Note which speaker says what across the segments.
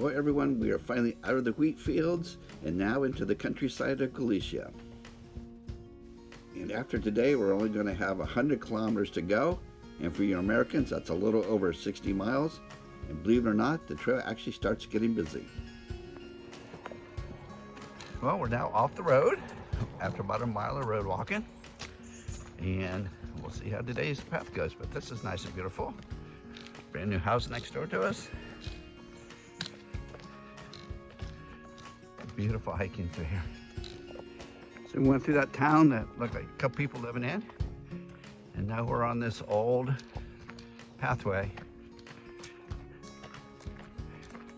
Speaker 1: Well, everyone, we are finally out of the wheat fields and now into the countryside of Galicia. And after today, we're only going to have 100 kilometers to go. And for you Americans, that's a little over 60 miles. And believe it or not, the trail actually starts getting busy. Well, we're now off the road after about a mile of road walking. And we'll see how today's path goes. But this is nice and beautiful. Brand new house next door to us. Beautiful hiking through here. So we went through that town that looked like a couple people living in, and now we're on this old pathway.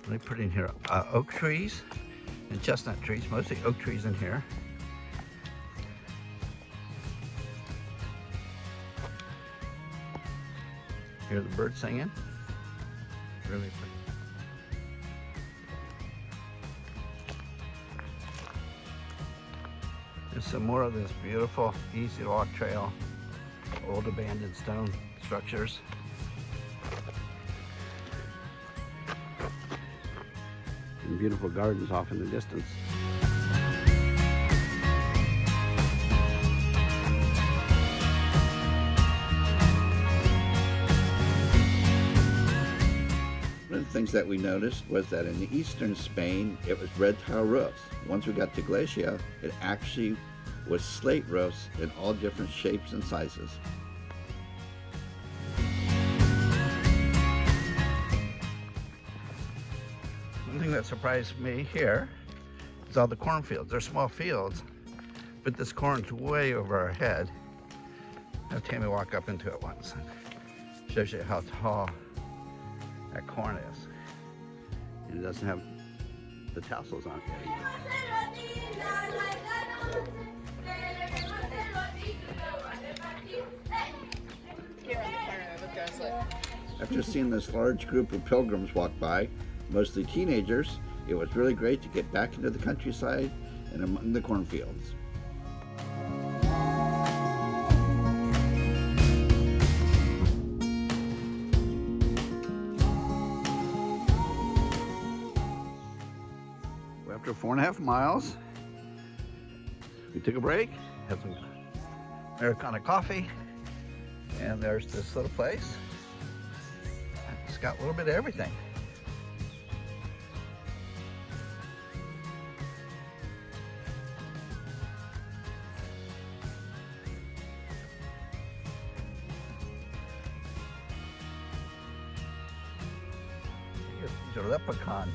Speaker 1: Really pretty in here. Oak trees and chestnut trees, mostly oak trees in here. Hear the birds singing. Really pretty. There's some more of this beautiful, easy to walk trail, old abandoned stone structures. And beautiful gardens off in the distance. One of the things that we noticed was that in the eastern Spain, it was red tile roofs. Once we got to Galicia, it actually was slate roofs in all different shapes and sizes. One thing that surprised me here is all the cornfields. They're small fields, but this corn's way over our head. Have Tammy walk up into it once. Shows you how tall that corn is. And it doesn't have the tassels on it. After seeing this large group of pilgrims walk by, mostly teenagers, it was really great to get back into the countryside and among the cornfields. After 4.5 miles, we took a break, had some Americano coffee, and there's this little place. It's got a little bit of everything. These are leprechaun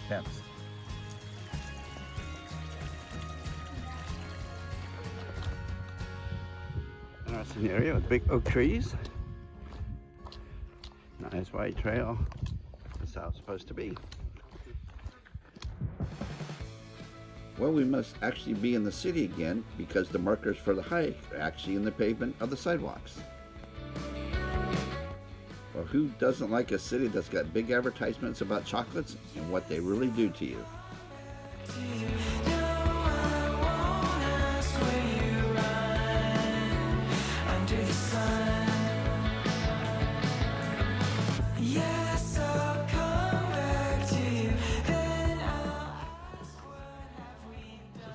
Speaker 1: tents. Interesting area with big oak trees. Nice wide trail. That's how it's supposed to be. Well, we must actually be in the city again because the markers for the hike are actually in the pavement of the sidewalks. Well, who doesn't like a city that's got big advertisements about chocolates and what they really do to you?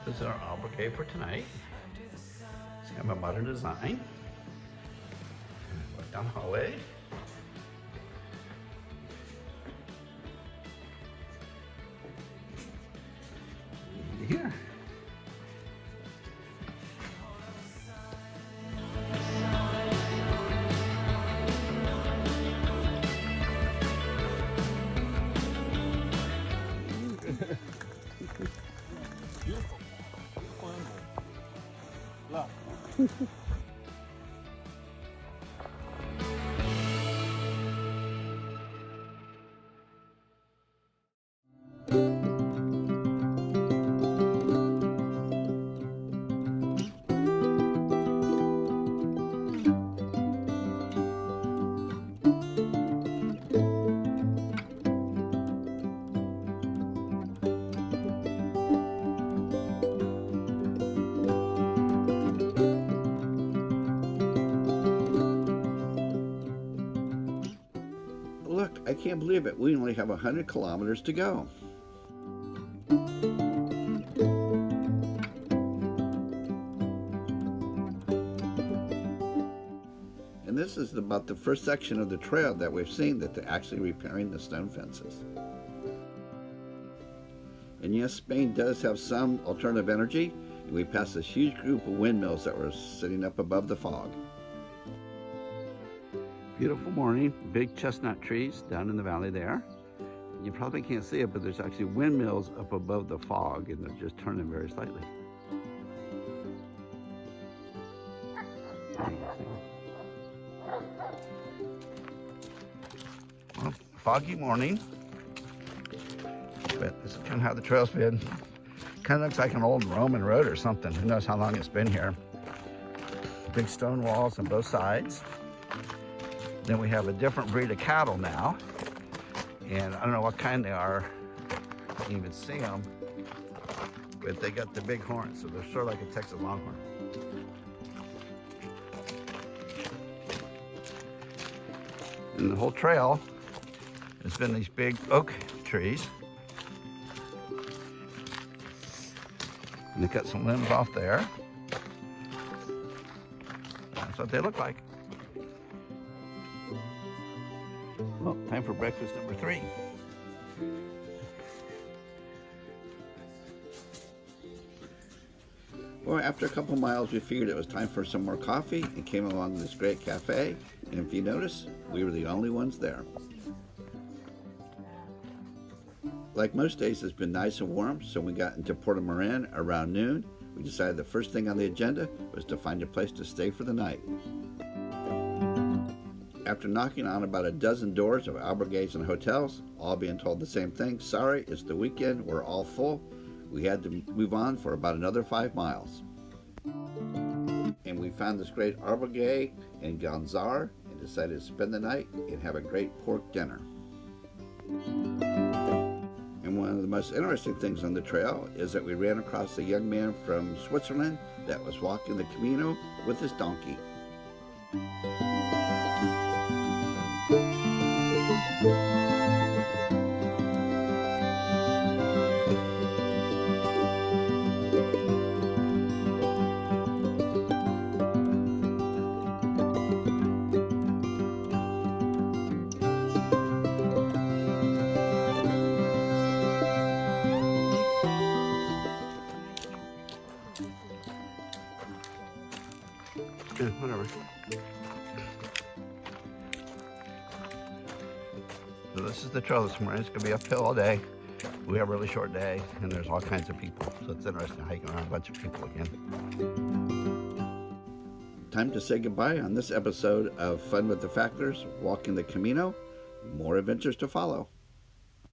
Speaker 1: This is our albergue for tonight. It's kind of a modern design. Walk down the hallway. Here.
Speaker 2: Beautiful. Beautiful animal. Look.
Speaker 1: Look, I can't believe it. We only have 100 kilometers to go. And this is about the first section of the trail that we've seen that they're actually repairing the stone fences. And yes, Spain does have some alternative energy. And we passed this huge group of windmills that were sitting up above the fog. Beautiful morning, big chestnut trees down in the valley there. You probably can't see it, but there's actually windmills up above the fog, and they're just turning very slightly. Well, foggy morning, but this is kind of how the trail's been. Kind of looks like an old Roman road or something. Who knows how long it's been here. Big stone walls on both sides. Then we have a different breed of cattle now. And I don't know what kind they are. I can't even see them. But they got the big horns, so they're sort of like a Texas Longhorn. And the whole trail has been these big oak trees. And they cut some limbs off there. That's what they look like. Well, time for breakfast number 3. Well, after a couple miles, we figured it was time for some more coffee and came along this great cafe. And if you notice, we were the only ones there. Like most days, it's been nice and warm, so when we got into Puerto Marin around noon, we decided the first thing on the agenda was to find a place to stay for the night. After knocking on about a dozen doors of albergues and hotels, all being told the same thing: sorry, it's the weekend, we're all full. We had to move on for about another 5 miles. And we found this great albergue in Gonzar and decided to spend the night and have a great pork dinner. And one of the most interesting things on the trail is that we ran across a young man from Switzerland that was walking the Camino with his donkey. Whatever. So this is the trail this morning. It's going to be uphill all day. We have a really short day, and there's all kinds of people. So it's interesting hiking around a bunch of people again. Time to say goodbye on this episode of Fun with the Factors, Walking the Camino. More adventures to follow.